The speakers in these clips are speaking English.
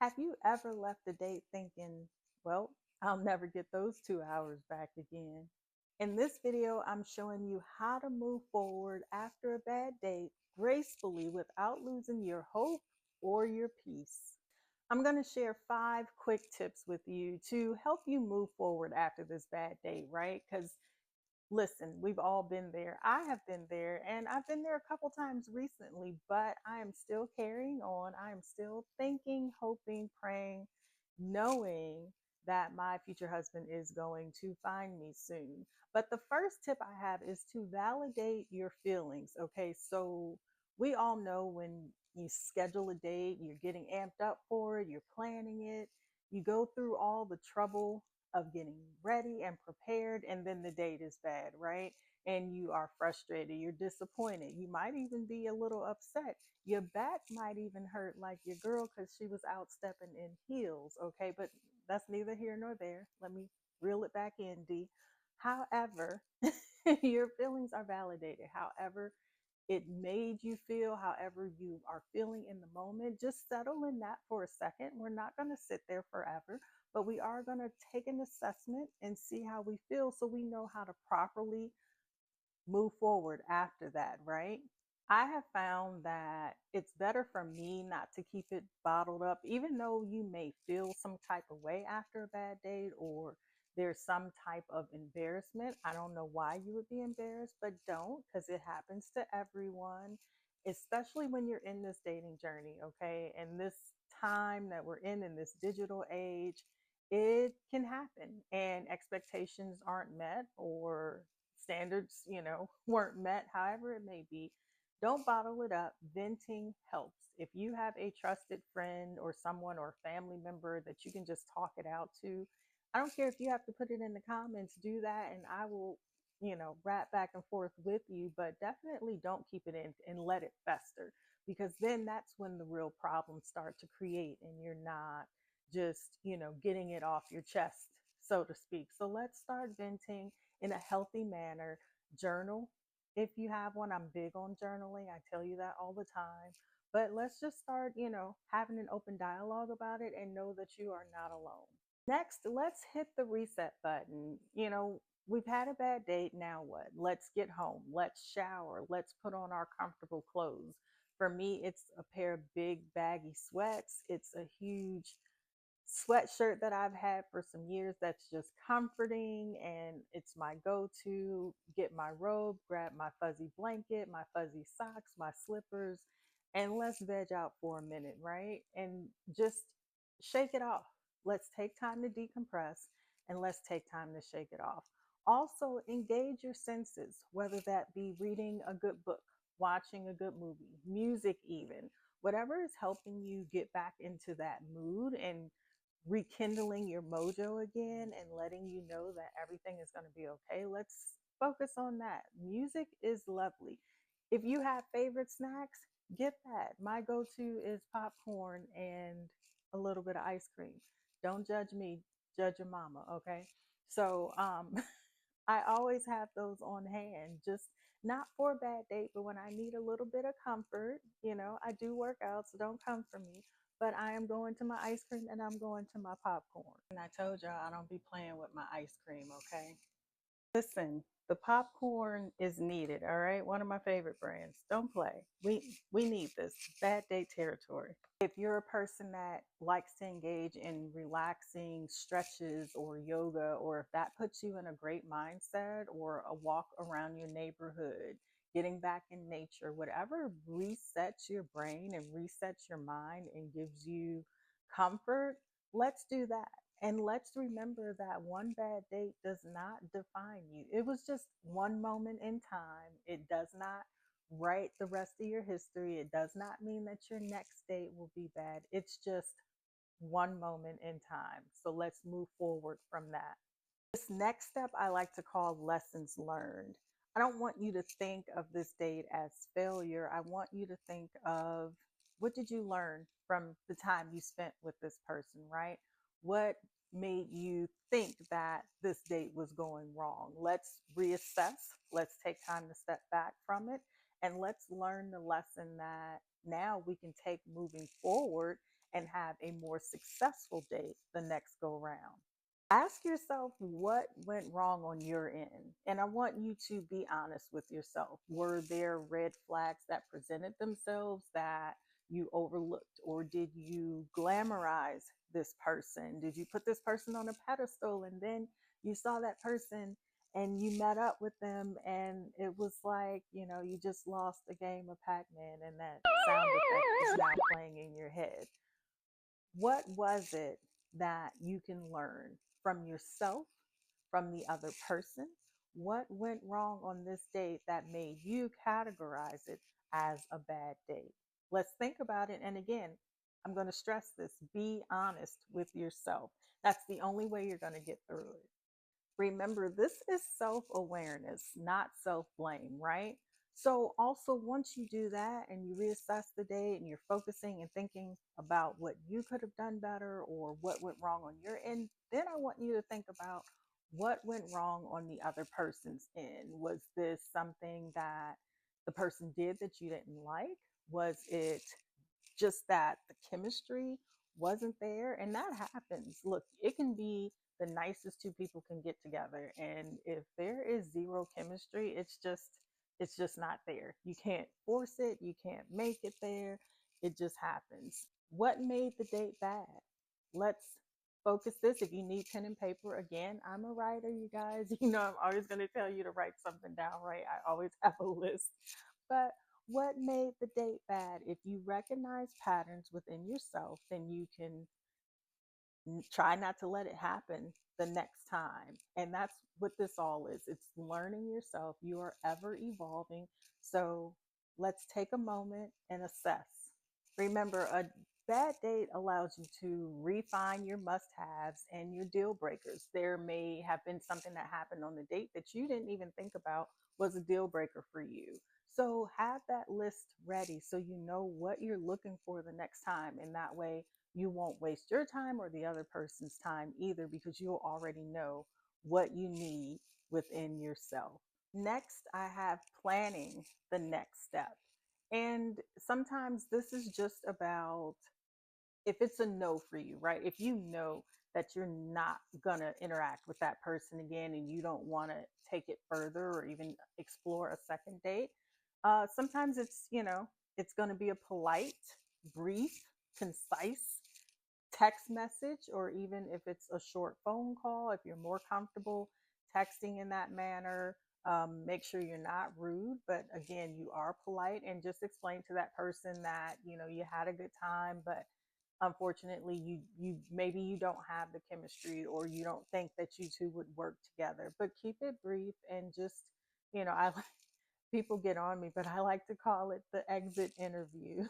Have you ever left a date thinking, well, I'll never get those 2 hours back again? In this video, I'm showing you how to move forward after a bad date gracefully without losing your hope or your peace. I'm going to share 5 quick tips with you to help you move forward after this bad date, right? Because listen, we've all been there. I have been there, and I've been there a couple times recently, but I am still carrying on. I am still thinking, hoping, praying, knowing that my future husband is going to find me soon. But the first tip I have is to validate your feelings. Okay, so we all know when you schedule a date, you're getting amped up for it, you're planning it, you go through all the trouble of getting ready and prepared, and then the date is bad, right? And you are frustrated, you're disappointed, you might even be a little upset, your back might even hurt like your girl because she was out stepping in heels. Okay, but that's neither here nor there. Let me reel it back in, D. However, your feelings are validated. However it made you feel, however you are feeling in the moment, just settle in that for a second. We're not going to sit there forever, but we are going to take an assessment and see how we feel so we know how to properly move forward after that, right? I have found that it's better for me not to keep it bottled up, even though you may feel some type of way after a bad date or there's some type of embarrassment. I don't know why you would be embarrassed, but don't, because it happens to everyone, especially when you're in this dating journey, okay? And this time that we're in this digital age, it can happen and expectations aren't met or standards, weren't met, however it may be. Don't bottle it up. Venting helps. If you have a trusted friend or someone or family member that you can just talk it out to, I don't care if you have to put it in the comments, do that, and I will, rap back and forth with you, but definitely don't keep it in and let it fester, because then that's when the real problems start to create and you're not just, getting it off your chest, so to speak. So let's start venting in a healthy manner. Journal if you have one. I'm big on journaling. I tell you that all the time. But let's just start, having an open dialogue about it and know that you are not alone. Next, let's hit the reset button. We've had a bad date. Now what? Let's get home. Let's shower. Let's put on our comfortable clothes. For me, it's a pair of big baggy sweats. It's a huge sweatshirt that I've had for some years that's just comforting, and it's my go-to. Get my robe, grab my fuzzy blanket, my fuzzy socks, my slippers, and let's veg out for a minute, right? And just shake it off. Let's take time to decompress and let's take time to shake it off. Also, engage your senses, whether that be reading a good book, watching a good movie, music, even whatever is helping you get back into that mood and rekindling your mojo again and letting you know that everything is going to be okay. Let's focus on that. Music is lovely. If you have favorite snacks, get that. My go to is popcorn and a little bit of ice cream. Don't judge me, judge your mama, okay? So, I always have those on hand, just not for a bad date, but when I need a little bit of comfort. I do work out, so don't come for me. But I am going to my ice cream and I'm going to my popcorn. And I told y'all I don't be playing with my ice cream, okay? Listen, the popcorn is needed, all right? One of my favorite brands. Don't play. We need this. Bad date territory. If you're a person that likes to engage in relaxing stretches or yoga, or if that puts you in a great mindset, or a walk around your neighborhood, getting back in nature, whatever resets your brain and resets your mind and gives you comfort, let's do that. And let's remember that one bad date does not define you. It was just one moment in time. It does not write the rest of your history. It does not mean that your next date will be bad. It's just one moment in time. So let's move forward from that. This next step I like to call lessons learned. I don't want you to think of this date as failure. I want you to think of, what did you learn from the time you spent with this person, right? What made you think that this date was going wrong? Let's reassess. Let's take time to step back from it and let's learn the lesson that now we can take moving forward and have a more successful date the next go round. Ask yourself what went wrong on your end. And I want you to be honest with yourself. Were there red flags that presented themselves that you overlooked? Or did you glamorize this person? Did you put this person on a pedestal and then you saw that person and you met up with them and it was like, you just lost a game of Pac Man and that sound effect is now playing in your head? What was it that you can learn from yourself, from the other person? What went wrong on this date that made you categorize it as a bad date? Let's think about it. And again, I'm going to stress this: be honest with yourself. That's the only way you're going to get through it. Remember, this is self awareness, not self blame, right? So, also, once you do that and you reassess the day and you're focusing and thinking about what you could have done better or what went wrong on your end, then I want you to think about what went wrong on the other person's end. Was this something that the person did that you didn't like? Was it just that the chemistry wasn't there? And that happens. Look, it can be the nicest two people can get together, and if there is zero chemistry, it's just not there. You can't force it, you can't make it there. It just happens. What made the date bad? Let's focus this. If you need pen and paper, again, I'm a writer, you guys. I'm always going to tell you to write something down, right? I always have a list. But what made the date bad? If you recognize patterns within yourself, then you can try not to let it happen the next time. And that's what this all is. It's learning yourself. You are ever evolving. So let's take a moment and assess. Remember, a bad date allows you to refine your must haves and your deal breakers. There may have been something that happened on the date that you didn't even think about was a deal breaker for you. So have that list ready so you know what you're looking for the next time. And that way, you won't waste your time or the other person's time either, because you'll already know what you need within yourself. Next, I have planning the next step. And sometimes this is just about, if it's a no for you, right? If you know that you're not going to interact with that person again and you don't want to take it further or even explore a second date, sometimes it's going to be a polite, brief, concise text message, or even if it's a short phone call, if you're more comfortable texting in that manner. Make sure you're not rude, but again, you are polite, and just explain to that person that you had a good time, but unfortunately you maybe you don't have the chemistry, or you don't think that you two would work together. But keep it brief and just I people get on me, but I like to call it the exit interview.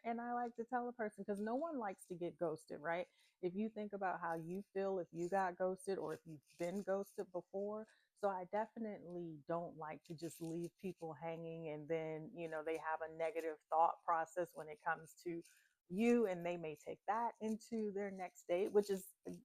And I like to tell a person, because no one likes to get ghosted, right? If you think about how you feel if you got ghosted or if you've been ghosted before. So I definitely don't like to just leave people hanging, and then, they have a negative thought process when it comes to you, and they may take that into their next date, which is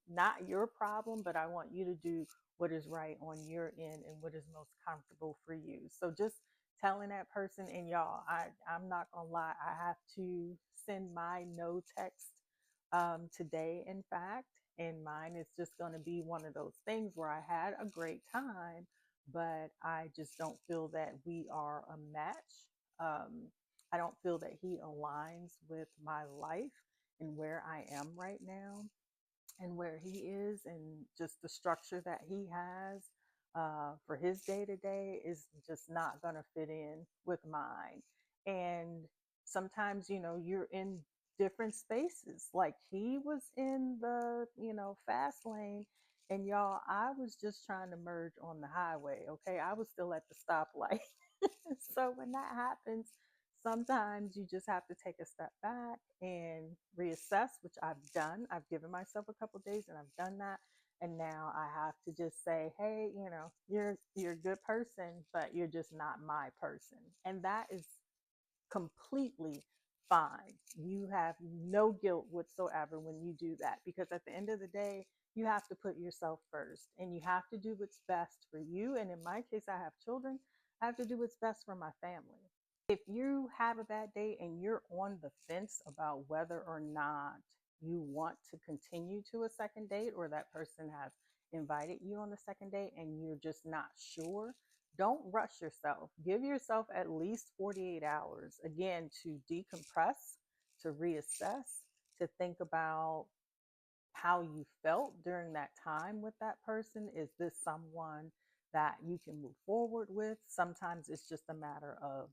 not your problem, but I want you to do what is right on your end and what is most comfortable for you. So just telling that person, and y'all, I'm not gonna lie, I have to send my no text today, in fact, and mine is just gonna be one of those things where I had a great time, but I just don't feel that we are a match. I don't feel that he aligns with my life and where I am right now and where he is, and just the structure that he has for his day to day is just not going to fit in with mine. And sometimes, you're in different spaces. Like, he was in the, fast lane, and y'all, I was just trying to merge on the highway. Okay. I was still at the stoplight. So when that happens, sometimes you just have to take a step back and reassess, which I've done. I've given myself a couple days and I've done that. And now I have to just say, hey, you're a good person, but you're just not my person. And that is completely fine. You have no guilt whatsoever when you do that, because at the end of the day, you have to put yourself first and you have to do what's best for you. And in my case, I have children. I have to do what's best for my family. If you have a bad date and you're on the fence about whether or not you want to continue to a second date, or that person has invited you on the second date and you're just not sure, don't rush yourself. Give yourself at least 48 hours, again, to decompress, to reassess, to think about how you felt during that time with that person. Is this someone that you can move forward with? Sometimes it's just a matter of,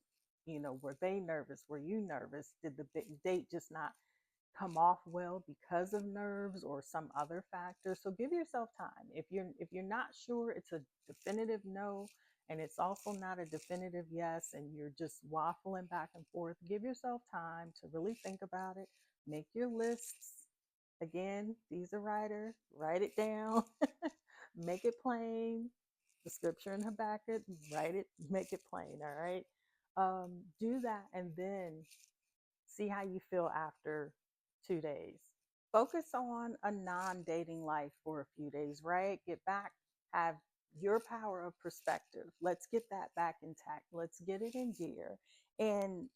were they nervous? Were you nervous? Did the date just not come off well because of nerves or some other factor? So give yourself time. If you're not sure, it's a definitive no, and it's also not a definitive yes, and you're just waffling back and forth. Give yourself time to really think about it. Make your lists. Again, these are writer. Write it down. Make it plain. The scripture in Habakkuk, write it, make it plain. All right. Do that, and then see how you feel after 2 days. Focus on a non-dating life for a few days, right? Get back, have your power of perspective. Let's get that back intact. Let's get it in gear. And,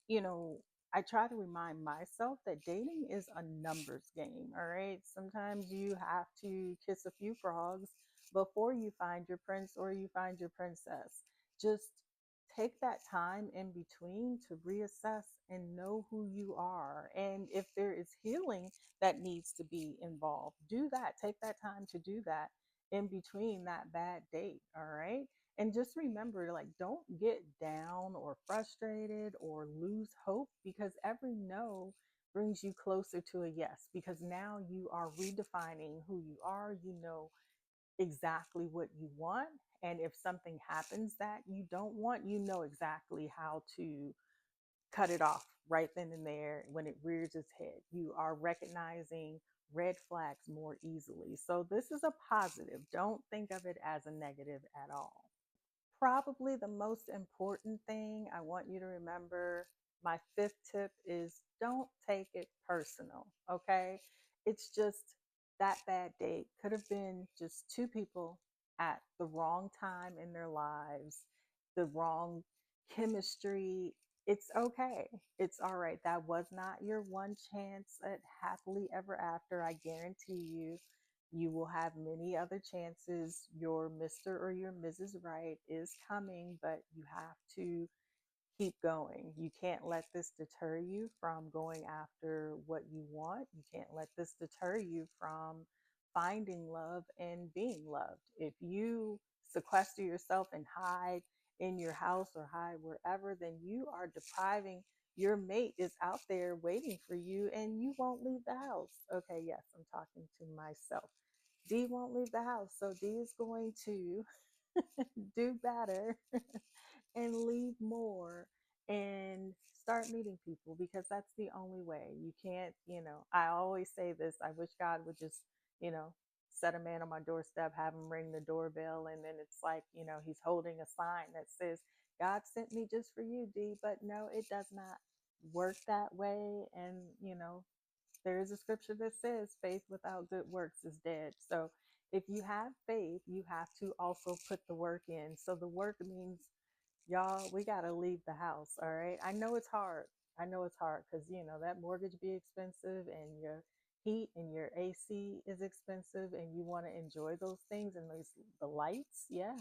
I try to remind myself that dating is a numbers game, all right? Sometimes you have to kiss a few frogs before you find your prince or you find your princess. Just take that time in between to reassess and know who you are. And if there is healing that needs to be involved, do that. Take that time to do that in between that bad date. All right. And just remember, like, don't get down or frustrated or lose hope, because every no brings you closer to a yes, because now you are redefining who you are. You know exactly what you want. And if something happens that you don't want, you know exactly how to cut it off right then and there when it rears its head. You are recognizing red flags more easily. So this is a positive. Don't think of it as a negative at all. Probably the most important thing I want you to remember, my fifth tip, is don't take it personal, okay? It's just that bad date could have been just two people at the wrong time in their lives, the wrong chemistry. It's okay. It's all right. That was not your one chance at happily ever after. I guarantee you will have many other chances. Your Mr. or your Mrs. Right is coming, but you have to keep going. You can't let this deter you from going after what you want. You can't let this deter you from finding love and being loved. If you sequester yourself and hide in your house or hide wherever, then you are depriving. Your mate is out there waiting for you and you won't leave the house. Okay, yes, I'm talking to myself. D won't leave the house. So D is going to do better and leave more and start meeting people, because that's the only way. You can't, I always say this, I wish God would just, you know, set a man on my doorstep, have him ring the doorbell, and then it's like, he's holding a sign that says, God sent me just for you, D. But no, it does not work that way. And, there is a scripture that says faith without good works is dead. So if you have faith, you have to also put the work in. So the work means, y'all, we got to leave the house. All right. I know it's hard. I know it's hard because, that mortgage be expensive, and your heat and your AC is expensive, and you want to enjoy those things and the lights. Yeah.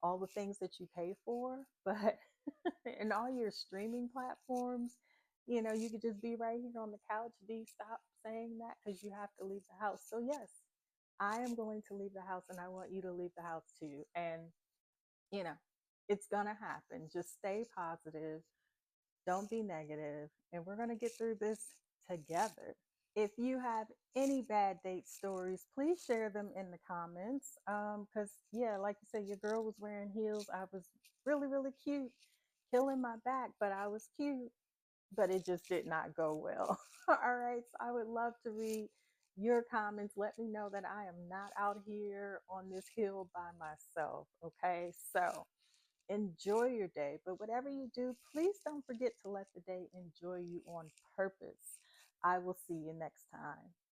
All the things that you pay for. But and all your streaming platforms, you could just be right here on the couch. D, stop saying that, because you have to leave the house. So yes, I am going to leave the house, and I want you to leave the house too. And you know, it's gonna happen. Just stay positive. Don't be negative, and we're gonna get through this together. If you have any bad date stories, please share them in the comments. Because yeah, like you said, your girl was wearing heels. I was really, really cute, killing my back, but I was cute, but it just did not go well. All right. So I would love to read your comments. Let me know that I am not out here on this hill by myself. Okay. So enjoy your day, but whatever you do, please don't forget to let the day enjoy you on purpose. I will see you next time.